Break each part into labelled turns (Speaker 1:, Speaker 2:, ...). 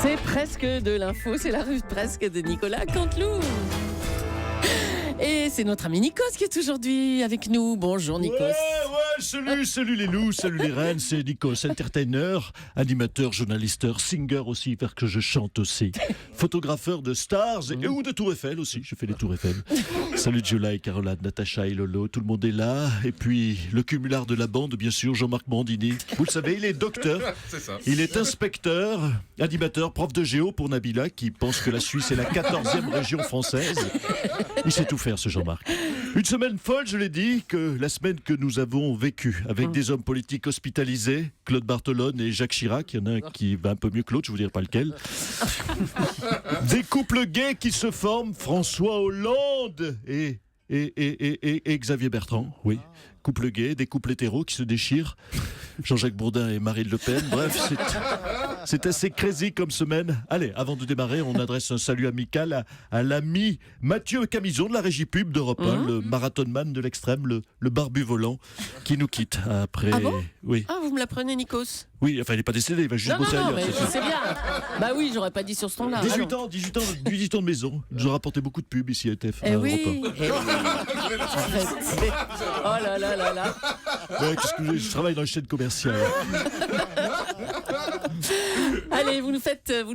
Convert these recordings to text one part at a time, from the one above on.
Speaker 1: C'est presque de l'info, c'est la rue presque de Nicolas Canteloup. Et c'est notre ami Nikos qui est aujourd'hui avec nous. Bonjour Nikos.
Speaker 2: Salut les loups, salut les reines, c'est Nikos, entertainer, animateur, journalisteur, singer aussi, parce que je chante aussi, photographeur de stars ou de Tour Eiffel aussi, je fais les Tours Eiffel. Salut Julia et Caroline, Natacha et Lolo, tout le monde est là. Et puis le cumulard de la bande, bien sûr, Jean-Marc Morandini. Vous le savez, il est docteur,
Speaker 3: c'est ça.
Speaker 2: Il est inspecteur, animateur, prof de géo pour Nabila, qui pense que la Suisse est la 14e région française. Il sait tout faire, ce Jean-Marc. Une semaine folle, je l'ai dit, que la semaine que nous avons vécue, avec des hommes politiques hospitalisés, Claude Barthelone et Jacques Chirac. Il y en a un qui va un peu mieux que l'autre, je ne vous dirai pas lequel. Des couples gays qui se forment, François Hollande et Xavier Bertrand, oui. Couple gay, des couples hétéros qui se déchirent, Jean-Jacques Bourdin et Marine Le Pen. Bref, c'est assez crazy comme semaine. Allez, avant de démarrer, on adresse un salut amical à l'ami Mathieu Camison de la Régie Pub d'Europe 1, le marathonman de l'extrême, le barbu volant, qui nous quitte après...
Speaker 1: Ah bon ?
Speaker 2: Oui.
Speaker 1: Ah, vous me l'apprenez, Nikos ?
Speaker 2: Oui, enfin, il n'est pas décédé, il va juste bosser ailleurs.
Speaker 1: Non, mais je sais bien. Bah oui, j'aurais pas dit sur ce ton-là.
Speaker 2: 18 ans de maison. Il nous a rapporté beaucoup de pubs ici à TF1.
Speaker 1: Eh oui.
Speaker 2: Europe
Speaker 1: 1. Oh là là là là.
Speaker 2: Ouais, qu'est-ce que je travaille dans une chaîne commerciale.
Speaker 1: Allez, vous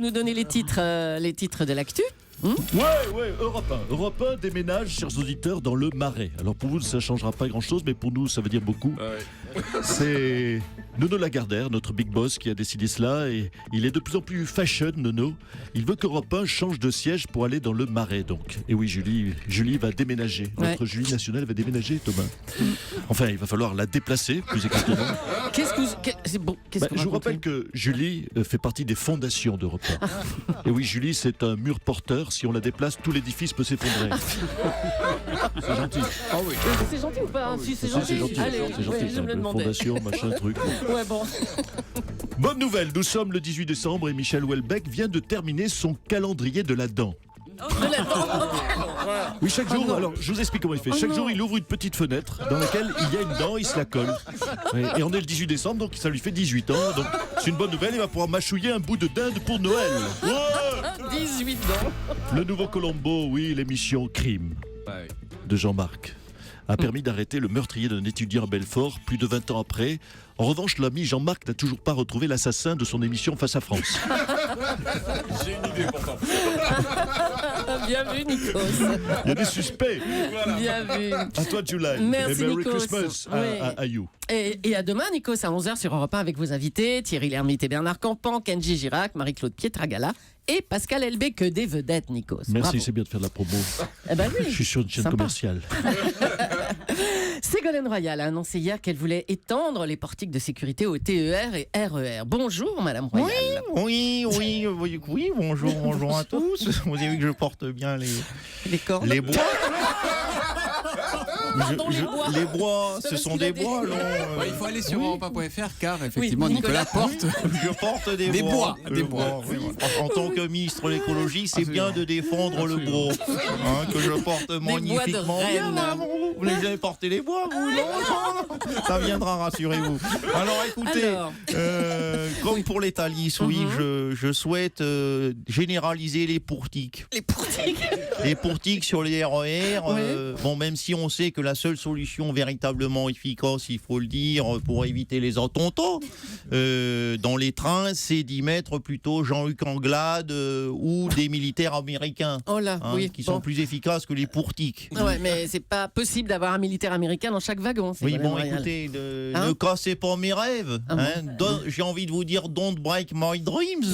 Speaker 1: nous donnez les titres de l'actu.
Speaker 2: Ouais, Europe 1 déménage, chers auditeurs, dans le Marais. Alors pour vous, ça ne changera pas grand-chose, mais pour nous, ça veut dire beaucoup.
Speaker 3: Ouais.
Speaker 2: C'est Nono Lagardère, notre big boss, qui a décidé cela, et il est de plus en plus fashion, Nono. Il veut qu'Europe 1 change de siège pour aller dans le Marais, donc. Et oui, Julie va déménager. Notre Julie nationale va déménager, Thomas. Enfin, il va falloir la déplacer, plus exactement. Je vous rappelle que Julie fait partie des fondations d'Europe 1. Et oui, Julie, c'est un mur porteur. Si on la déplace, tout l'édifice peut s'effondrer. C'est gentil.
Speaker 1: Ah oui. C'est gentil ou pas ? Si, c'est gentil. Allez,
Speaker 2: c'est gentil.
Speaker 1: je me le demandais.
Speaker 2: Fondation, machin, truc.
Speaker 1: Ouais, bon.
Speaker 2: Bonne nouvelle, nous sommes le 18 décembre et Michel Houellebecq vient de terminer son calendrier de l'Adam. Oui, chaque jour, alors je vous explique comment il fait. Chaque jour, il ouvre une petite fenêtre dans laquelle il y a une dent, il se la colle. Et on est le 18 décembre, donc ça lui fait 18 ans. Donc c'est une bonne nouvelle, il va pouvoir mâchouiller un bout de dinde pour Noël. Ouais
Speaker 1: 18 ans.
Speaker 2: Le nouveau Colombo, oui, l'émission Crime de Jean-Marc a permis d'arrêter le meurtrier d'un étudiant à Belfort plus de 20 ans après. En revanche, l'ami Jean-Marc n'a toujours pas retrouvé l'assassin de son émission Face à France.
Speaker 3: J'ai une idée pourtant.
Speaker 1: Bien vu, Nikos.
Speaker 2: Il y a des suspects.
Speaker 3: Voilà.
Speaker 1: Bien vu.
Speaker 2: À toi, July.
Speaker 1: Merci,
Speaker 2: et Merry
Speaker 1: Nikos.
Speaker 2: Christmas à you.
Speaker 1: Et à demain, Nikos, à 11h sur Europe 1 avec vos invités, Thierry Lhermitte et Bernard Campan, Kenji Girac, Marie-Claude Pietragala et Pascal Elbé, que des vedettes, Nikos.
Speaker 2: Merci,
Speaker 1: Bravo.
Speaker 2: c'est bien de faire de la promo.
Speaker 1: Eh ben oui.
Speaker 2: Je suis sur une chaîne
Speaker 1: Sympa.
Speaker 2: commerciale.
Speaker 1: Ségolène Royal a annoncé hier qu'elle voulait étendre les portiques de sécurité au TER et RER. Bonjour, Madame Royal.
Speaker 4: Oui, bonjour à tous. Vous avez vu que je porte bien
Speaker 1: Les cordes.
Speaker 4: les bois.
Speaker 1: Pardon, les bois.
Speaker 4: Les bois,
Speaker 1: C'est
Speaker 4: ce
Speaker 1: parce
Speaker 4: sont
Speaker 1: qu'il a
Speaker 4: des
Speaker 1: dit.
Speaker 4: bois longs.
Speaker 3: Ouais, il faut aller sur europe1.fr car effectivement
Speaker 1: Oui,
Speaker 3: Nicolas porte
Speaker 4: Je porte des bois.
Speaker 3: Des bois.
Speaker 4: Oui. En tant que ministre de l'écologie, c'est bien de défendre le bois. Que je porte magnifiquement bien.
Speaker 1: Rennes.
Speaker 4: Vous voulez que j'aille porter les bois, vous non. Ça viendra, rassurez-vous. Alors écoutez, comme pour les Thalys, je souhaite généraliser les portiques.
Speaker 1: Les portiques.
Speaker 4: Les portiques sur les RER,
Speaker 1: Oui.
Speaker 4: bon, même si on sait que la seule solution véritablement efficace, il faut le dire, pour éviter les attentats dans les trains, c'est d'y mettre plutôt Jean-Luc Anglade ou des militaires américains,
Speaker 1: Oh là, oui.
Speaker 4: qui sont plus efficaces que les portiques.
Speaker 1: Ouais, mais c'est pas possible d'avoir un militaire américain dans chaque wagon.
Speaker 4: Oui,
Speaker 1: Ségolène
Speaker 4: bon,
Speaker 1: Royal.
Speaker 4: écoutez, ne cassez pas mes rêves.
Speaker 1: Ah bon.
Speaker 4: J'ai envie de vous dire, don't break my dreams.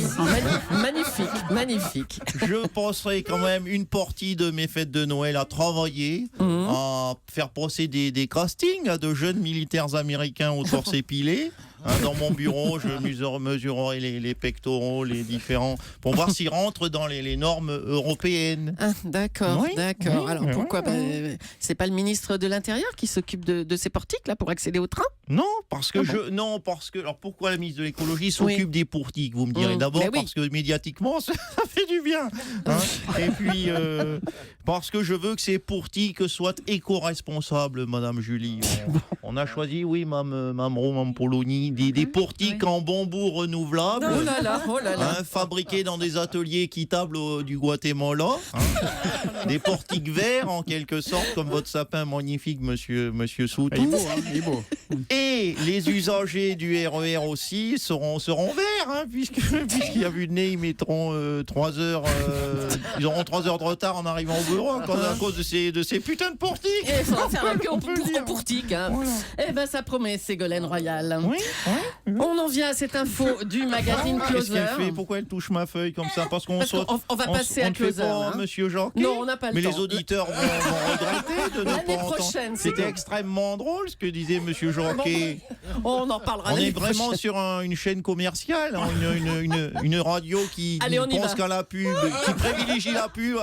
Speaker 1: Magnifique.
Speaker 4: Je passerai quand même une partie de mes fêtes de Noël à travailler, à faire procéder des castings à de jeunes militaires américains au torse épilé. Dans mon bureau, je mesurerai les pectoraux, les différents, pour voir s'ils rentrent dans les normes européennes.
Speaker 1: Ah, d'accord.
Speaker 4: Oui,
Speaker 1: Alors
Speaker 4: oui,
Speaker 1: pourquoi
Speaker 4: oui.
Speaker 1: c'est pas le ministre de l'Intérieur qui s'occupe de ces portiques là pour accéder au train?
Speaker 4: Non, parce que alors pourquoi la ministre de l'écologie s'occupe des portiques, vous me direz d'abord,
Speaker 1: mais oui.
Speaker 4: parce que médiatiquement ça fait du bien. Et puis parce que je veux que ces portiques soient éco-responsables, Madame Julie. On a choisi, Mme Polony, des portiques en bambou renouvelables.
Speaker 1: Oh là là, oh là là.
Speaker 4: Hein, fabriqués dans des ateliers équitables du Guatemala. Hein. Des portiques verts en quelque sorte, comme votre sapin magnifique, monsieur Soutou.
Speaker 3: Il est beau, hein, il est beau.
Speaker 4: Et les usagers du RER aussi seront verts, hein, puisqu'il y a vu de nez, ils mettront 3 heures, ils auront 3 heures de retard en arrivant au bureau à cause de ces putains de portiques.
Speaker 1: Et ça va faire un peu
Speaker 4: peut le dire.
Speaker 1: au portique. Hein.
Speaker 4: Voilà.
Speaker 1: Eh ben, ça promet, Ségolène Royal.
Speaker 4: Oui.
Speaker 1: On en vient à cette info du magazine
Speaker 4: Qu'est-ce
Speaker 1: Closer.
Speaker 4: qu'elle fait? Pourquoi elle touche ma feuille comme ça? Parce qu'on
Speaker 1: On va passer à
Speaker 4: on ne fait
Speaker 1: Closer.
Speaker 4: pas,
Speaker 1: hein.
Speaker 4: monsieur Jacquet.
Speaker 1: Non, on n'a pas le
Speaker 4: Mais
Speaker 1: temps.
Speaker 4: les auditeurs vont regretter de ne
Speaker 1: L'année
Speaker 4: pas entendre.
Speaker 1: prochaine,
Speaker 4: C'était
Speaker 1: Ségo.
Speaker 4: extrêmement drôle ce que disait monsieur Jacquet.
Speaker 1: On en parlera
Speaker 4: On
Speaker 1: l'année
Speaker 4: est vraiment
Speaker 1: prochaine.
Speaker 4: sur une chaîne commerciale, hein, une radio qui
Speaker 1: Allez, on y
Speaker 4: pense
Speaker 1: va.
Speaker 4: qu'à la pub, qui privilégie la pub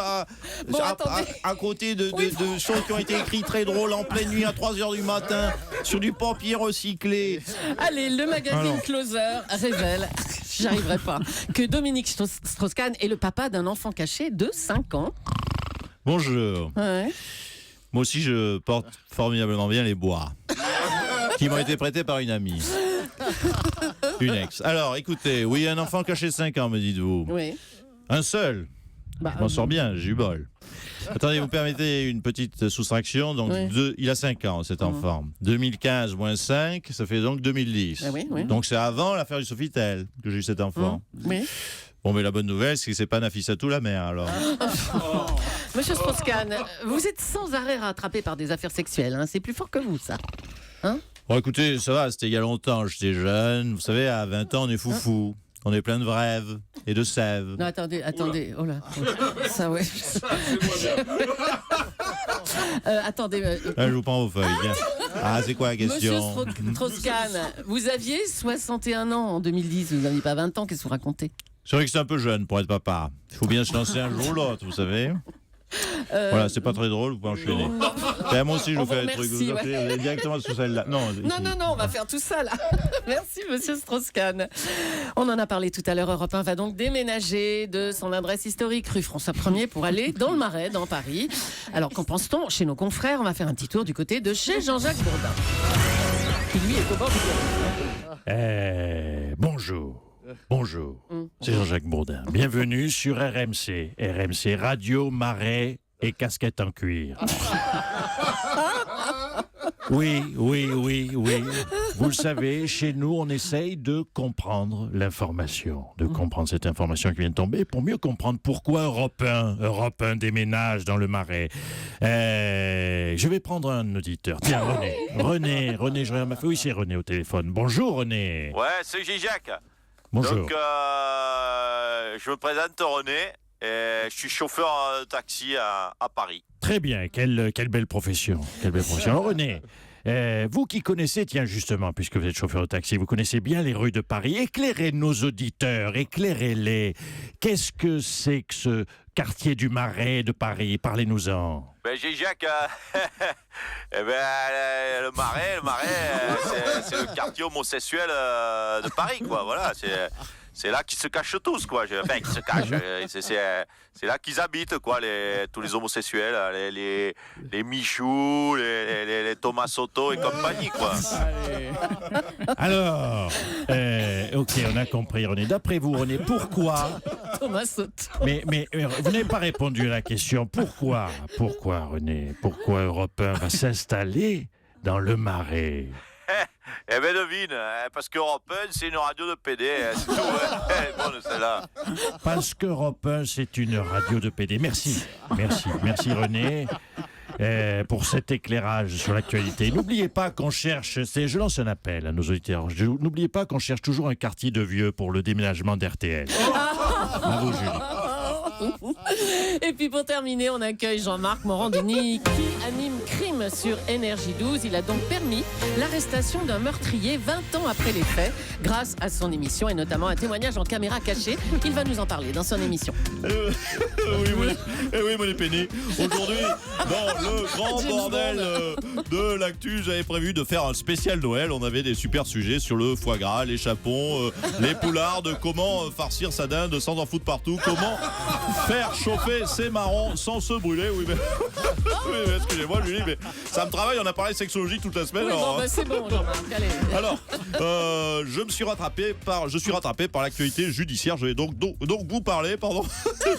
Speaker 1: Bon, attendez.
Speaker 4: à côté de
Speaker 1: Oui.
Speaker 4: choses qui ont été écrites très drôles en pleine nuit à 3h du matin sur du papier recyclé.
Speaker 1: Allez, le magazine
Speaker 4: Alors.
Speaker 1: Closer révèle, j'y arriverai pas, que Dominique Strauss-Kahn est le papa d'un enfant caché de 5 ans.
Speaker 2: Bonjour.
Speaker 1: Ouais.
Speaker 2: Moi aussi, je porte formidablement bien les bois qui m'ont été prêtés par une amie. Une ex. Alors, écoutez, oui, un enfant caché 5 ans, me dites-vous.
Speaker 1: Oui.
Speaker 2: Un seul.
Speaker 1: Bah,
Speaker 2: Je m'en sors bien, j'ai eu bol. Attendez, vous permettez une petite soustraction. Donc,
Speaker 1: Oui.
Speaker 2: il a 5 ans, cet enfant. 2015 moins 5, ça fait donc 2010.
Speaker 1: Ah oui, oui.
Speaker 2: Donc, c'est avant l'affaire du Sofitel que j'ai eu cet enfant.
Speaker 1: Oui.
Speaker 2: Bon, mais la bonne nouvelle, c'est que c'est pas Nafissatou la mère, alors.
Speaker 1: Monsieur Strauss-Kahn, vous êtes sans arrêt rattrapé par des affaires sexuelles. Hein. C'est plus fort que vous, ça.
Speaker 2: Bon, écoutez, ça va, c'était il y a longtemps, j'étais jeune. Vous savez, à 20 ans, on est foufou. On est plein de rêves et de sève.
Speaker 1: Non, attendez. Oh là. Ça, ouais. Attendez.
Speaker 2: Là, je vous prends vos feuilles. Viens. Ah, c'est quoi la
Speaker 1: Monsieur
Speaker 2: question?
Speaker 1: Strauss-Kahn, vous aviez 61 ans en 2010, vous n'aviez pas 20 ans, qu'est-ce que vous racontez?
Speaker 2: C'est vrai que c'est un peu jeune pour être papa. Il faut bien se lancer un jour ou l'autre, vous savez. Voilà, c'est pas très drôle, vous pouvez enchaîner. Ben, moi aussi, je
Speaker 1: On
Speaker 2: vous fais
Speaker 1: vous
Speaker 2: un truc.
Speaker 1: remercie,
Speaker 2: Vous allez directement sur celle-là. Non,
Speaker 1: Non, on va faire tout ça là. Merci Monsieur Strauss-Kahn. On en a parlé tout à l'heure. Europe 1 va donc déménager de son adresse historique rue François 1er pour aller dans le Marais, dans Paris. Alors qu'en pense-t-on chez nos confrères? On va faire un petit tour du côté de chez Jean-Jacques Bourdin, qui lui est au bord du Garonne.
Speaker 2: Bonjour, c'est Jean-Jacques Bourdin. Bienvenue sur RMC. RMC Radio, Marais et casquette en cuir. Oui. Vous le savez, chez nous, on essaye de comprendre l'information, de comprendre cette information qui vient de tomber pour mieux comprendre pourquoi Europe 1 déménage dans le Marais. Je vais prendre un auditeur. Tiens, René, je regarde ma feuille. Oui, c'est René au téléphone. Bonjour, René.
Speaker 5: Ouais, c'est J-Jacques.
Speaker 2: Bonjour.
Speaker 5: Donc, je me présente René et je suis chauffeur de taxi à Paris.
Speaker 2: Très bien, quelle belle profession. Alors, René, vous qui connaissez, tiens justement, puisque vous êtes chauffeur de taxi, vous connaissez bien les rues de Paris, éclairez nos auditeurs, éclairez-les. Qu'est-ce que c'est que ce quartier du Marais de Paris? Parlez-nous-en.
Speaker 5: Ben, J-Jacques, le Marais, c'est le quartier homosexuel de Paris, quoi. Voilà, c'est là qu'ils se cachent tous, quoi. Enfin, qu'ils se cachent. C'est là qu'ils habitent, quoi, tous les homosexuels, les Michou, les Thomas Soto et compagnie, quoi.
Speaker 2: Alors, ok, on a compris, René. D'après vous, René, pourquoi
Speaker 1: Thomas Soto.
Speaker 2: mais vous n'avez pas répondu à la question. Pourquoi, René? Pourquoi Europe 1 va s'installer dans le Marais?
Speaker 5: Eh ben devine, parce qu'Europe 1, c'est une radio de PD, c'est tout. Bon, celle-là.
Speaker 2: Parce qu'Europe 1, c'est une radio de PD. Merci René, pour cet éclairage sur l'actualité. N'oubliez pas qu'on cherche, je lance un appel à nos auditeurs, n'oubliez pas qu'on cherche toujours un quartier de vieux pour le déménagement d'RTL. Bravo, Julie.
Speaker 1: Et puis pour terminer, on accueille Jean-Marc Morandini qui anime Crime sur Énergie 12. Il a donc permis l'arrestation d'un meurtrier 20 ans après les faits grâce à son émission et notamment un témoignage en caméra cachée. Il va nous en parler dans son émission.
Speaker 2: Oui, mon épéné. Aujourd'hui, dans le grand
Speaker 1: James
Speaker 2: bordel
Speaker 1: Bond.
Speaker 2: de l'actu, j'avais prévu de faire un spécial Noël. On avait des super sujets sur le foie gras, les chapons, les poulardes, comment farcir sa dinde sans en foutre partout, comment faire chauffer ses marrons sans se brûler. Oui, mais excusez-moi, Julie, mais ça me travaille en appareil sexologique toute la semaine.
Speaker 1: Oui,
Speaker 2: alors,
Speaker 1: bon, bah, c'est bon, Jean-Marc, allez.
Speaker 2: Alors, je suis rattrapé par l'actualité judiciaire. Je vais donc vous parler,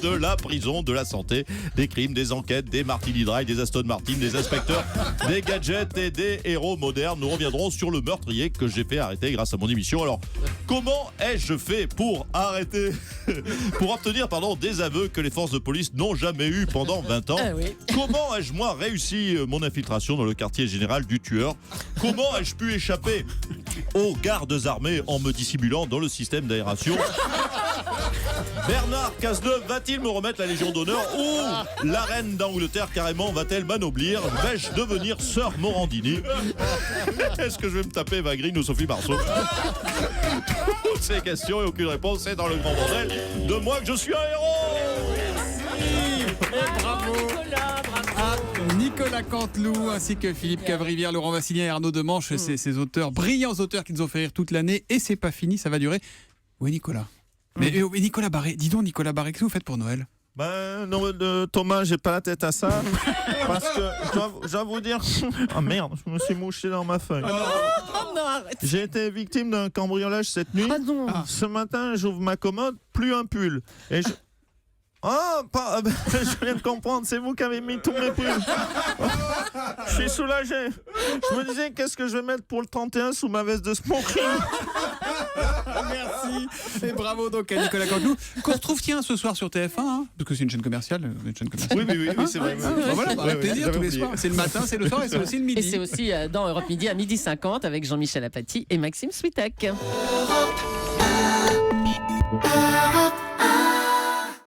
Speaker 2: de la prison, de la santé, des crimes, des enquêtes, des Martini Dry, des Aston Martin, des inspecteurs, des gadgets et des héros modernes. Nous reviendrons sur le meurtrier que j'ai fait arrêter grâce à mon émission. Alors, comment ai-je fait pour obtenir des aveux que les forces de police n'ont jamais eu pendant 20 ans? Comment ai-je moi réussi mon infiltration dans le quartier général du tueur? Comment ai-je pu échapper aux gardes armés en me dissimulant dans le système d'aération? Bernard Cazeneuve va-t-il me remettre la Légion d'honneur ou la reine d'Angleterre carrément va-t-elle m'anoblir? Vais-je devenir sœur Morandini? Est-ce que je vais me taper Eva Green ou Sophie Marceau? Toutes ces questions et aucune réponse, c'est dans le grand bordel de moi que je suis un héros.
Speaker 1: Et bravo Nicolas, bravo.
Speaker 3: Nicolas Canteloup ainsi que Philippe Cavrivière, Laurent Vassilien et Arnaud Demanche, ces auteurs, brillants auteurs qui nous ont fait rire toute l'année, et c'est pas fini, ça va durer. Oui Nicolas. Mais Nicolas Barré, dis donc Nicolas Barré, qu'est-ce que vous faites pour Noël?
Speaker 4: Ben non, Thomas, j'ai pas la tête à ça. Parce que je dois vous dire. Ah merde, je me suis mouché dans ma feuille.
Speaker 1: Oh non, arrête.
Speaker 4: J'ai été victime d'un cambriolage cette nuit.
Speaker 1: Ah non.
Speaker 4: Ce matin, j'ouvre ma commode, plus un pull. Et je. Je viens de comprendre, c'est vous qui avez mis tous mes pulls. Je suis soulagé. Je me disais, qu'est-ce que je vais mettre pour le 31 sous ma veste de smoking?
Speaker 3: Merci et bravo donc à Nicolas Canteloup qu'on retrouve ce soir sur TF1 parce que c'est une chaîne commerciale.
Speaker 2: Oui, c'est vrai.
Speaker 3: Voilà, avec plaisir tous les soirs. C'est le matin, c'est le soir et c'est aussi le midi.
Speaker 1: Et c'est aussi dans Europe Midi à 12h50 avec Jean-Michel Apathy et Maxime Switek.
Speaker 6: Europe 1.